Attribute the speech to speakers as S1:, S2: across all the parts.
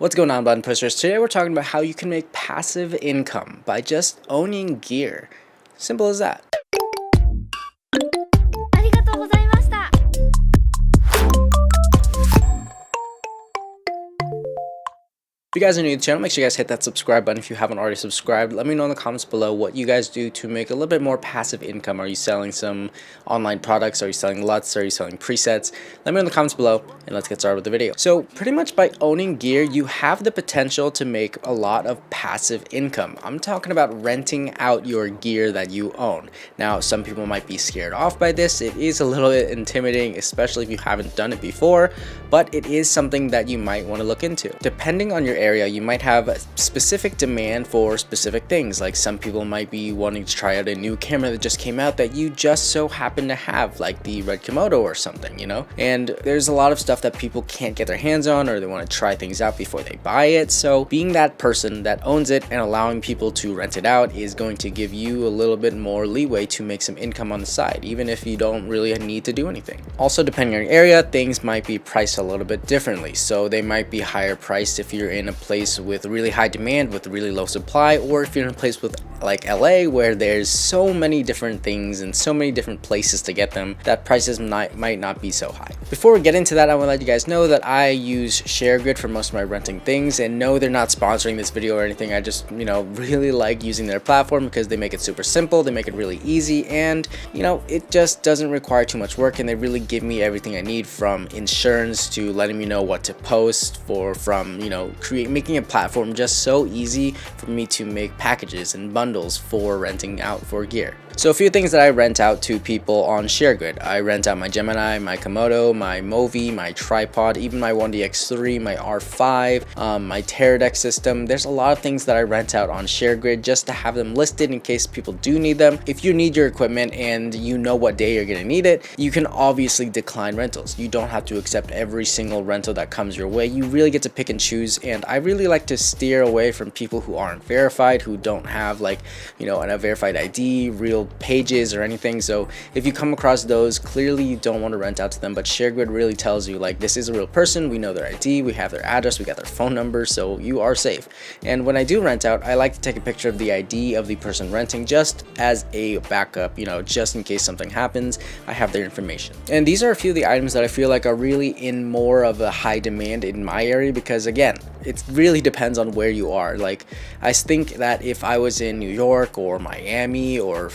S1: What's going on, button pushers? Today we're talking about how you can make passive income by just owning gear. Simple as that. If you guys are new to the channel, make sure you guys hit that subscribe button if you haven't already subscribed. Let me know in the comments below what you guys do to make a little bit more passive income. Are you selling some online products? Are you selling LUTs? Are you selling presets? Let me know in the comments below and let's get started with the video. So pretty much by owning gear, you have the potential to make a lot of passive income. I'm talking about renting out your gear that you own. Now, some people might be scared off by this. It is a little bit intimidating, especially if you haven't done it before, but it is something that you might want to look into. Depending on your area, you might have a specific demand for specific things. Like some people might be wanting to try out a new camera that just came out that you just so happen to have, like the Red Komodo or something, you know? And there's a lot of stuff that people can't get their hands on, or they want to try things out before they buy it. So being that person that owns it and allowing people to rent it out is going to give you a little bit more leeway to make some income on the side, even if you don't really need to do anything. Also, depending on your area, things might be priced a little bit differently. So they might be higher priced if you're in a place with really high demand with really low supply, or if you're in a place with like LA where there's so many different things and so many different places to get them that prices might not be so high. Before we get into that, I want to let you guys know that I use ShareGrid for most of my renting things, and no, they're not sponsoring this video or anything. I just, really like using their platform because they make it super simple, they make it really easy, and it just doesn't require too much work, and they really give me everything I need, from insurance to letting me know what to post from making a platform just so easy for me to make packages and bundles for renting out for gear. So a few things that I rent out to people on ShareGrid. I rent out my Gemini, my Komodo, my Movi, my tripod, even my 1DX3, my R5, my Teradek system. There's a lot of things that I rent out on ShareGrid just to have them listed in case people do need them. If you need your equipment and you know what day you're gonna need it, you can obviously decline rentals. You don't have to accept every single rental that comes your way. You really get to pick and choose, and I really like to steer away from people who aren't verified, who don't have a verified ID, real pages or anything. So if you come across those, clearly you don't want to rent out to them, but ShareGrid really tells you, like, this is a real person, we know their ID, we have their address, we got their phone number, so you are safe. And when I do rent out, I like to take a picture of the ID of the person renting just as a backup, just in case something happens, I have their information. And these are a few of the items that I feel like are really in more of a high demand in my area, because again, it really depends on where you are. Like, I think that if I was in New York or Miami or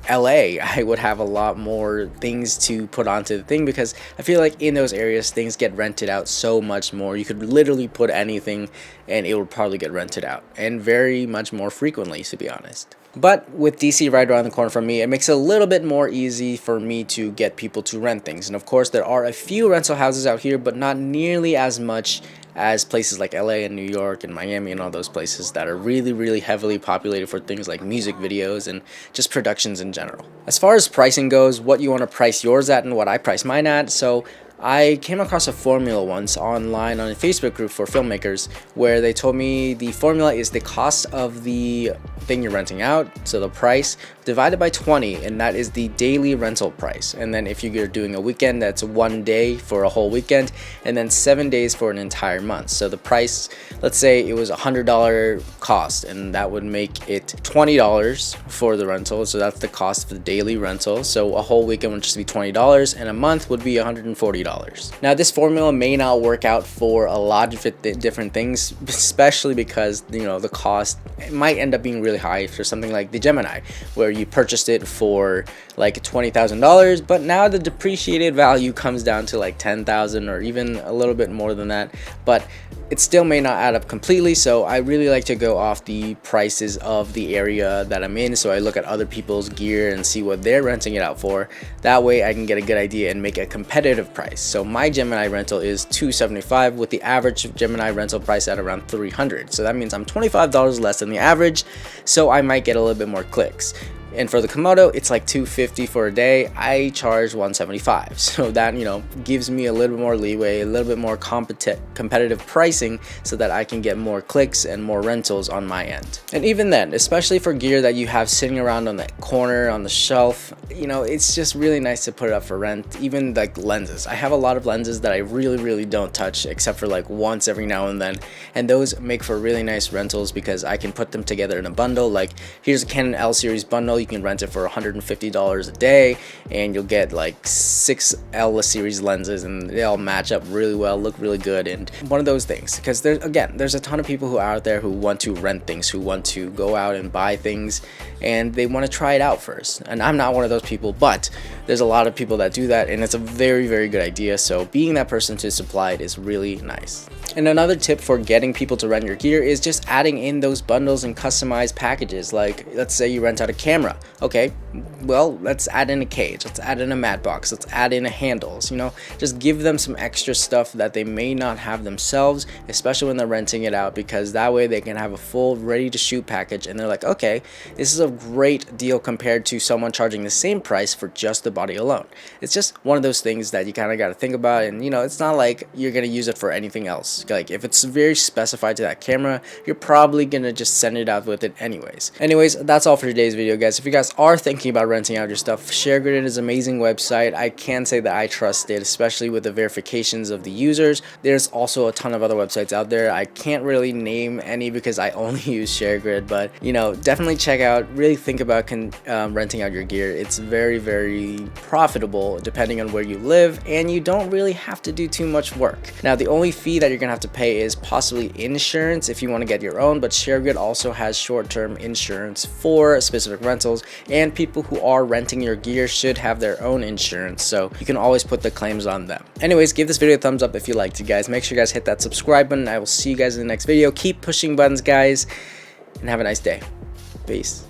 S1: LA, I would have a lot more things to put onto the thing, because I feel like in those areas things get rented out so much more. You could literally put anything and it would probably get rented out, and very much more frequently, to be honest. But with DC right around the corner from me, it makes it a little bit more easy for me to get people to rent things. And of course, there are a few rental houses out here, but not nearly as much as places like LA and New York and Miami and all those places that are really, really heavily populated for things like music videos and just productions in general. As far as pricing goes, what you want to price yours at and what I price mine at. So I came across a formula once online on a Facebook group for filmmakers, where they told me the formula is the cost of the thing you're renting out, so the price, divided by 20, and that is the daily rental price. And then if you're doing a weekend, that's 1 day for a whole weekend, and then 7 days for an entire month. So the price, let's say it was $100 cost, and that would make it $20 for the rental. So that's the cost of the daily rental. So a whole weekend would just be $20, and a month would be $140. Now, this formula may not work out for a lot of different things, especially because the cost might end up being really high for something like the Gemini, where you purchased it for like $20,000, but now the depreciated value comes down to like $10,000 or even a little bit more than that. But it still may not add up completely, so I really like to go off the prices of the area that I'm in. So I look at other people's gear and see what they're renting it out for. That way I can get a good idea and make a competitive price. So my Gemini rental is $275, with the average Gemini rental price at around $300. So that means I'm $25 less than the average, so I might get a little bit more clicks. And for the Komodo, it's like $250 for a day. I charge $175, so that, you know, gives me a little bit more leeway, a little bit more competitive pricing, so that I can get more clicks and more rentals on my end. And even then, especially for gear that you have sitting around on the corner on the shelf, you know, it's just really nice to put it up for rent. Even like lenses, I have a lot of lenses that I really don't touch except for like once every now and then, and those make for really nice rentals because I can put them together in a bundle. Like, here's a Canon L series bundle, you can rent it for $150 a day, and you'll get like 6 L series lenses, and they all match up really well, look really good. And one of those things, because there's a ton of people who are out there who want to rent things, who want to go out and buy things, and they want to try it out first. And I'm not one of those people, but there's a lot of people that do that, and it's a very good idea. So being that person to supply it is really nice. And another tip for getting people to rent your gear is just adding in those bundles and customized packages. Like, let's say you rent out a camera. Okay, well, let's add in a cage, let's add in a matte box, let's add in handles, you know, just give them some extra stuff that they may not have themselves, especially when they're renting it out, because that way they can have a full ready to shoot package, and they're like, okay, this is a great deal compared to someone charging the same price for just the body alone. It's just one of those things that you kind of got to think about. And you know, it's not like you're going to use it for anything else. Like, if it's very specified to that camera, you're probably going to just send it out with it anyways. That's all for today's video, guys. If you guys are thinking about renting out your stuff, ShareGrid is an amazing website. I can say that I trust it, especially with the verifications of the users. There's also a ton of other websites out there. I can't really name any because I only use ShareGrid, but you know, definitely check out, really think about renting out your gear. It's very profitable depending on where you live, and you don't really have to do too much work. Now, the only fee that you're gonna have to pay is possibly insurance if you want to get your own, but ShareGrid also has short-term insurance for specific rentals, and people who are renting your gear should have their own insurance, so you can always put the claims on them. Anyways, give this video a thumbs up if you liked it, guys. Make sure you guys hit that subscribe button. I will see you guys in the next video. Keep pushing buttons, guys, and have a nice day. Peace.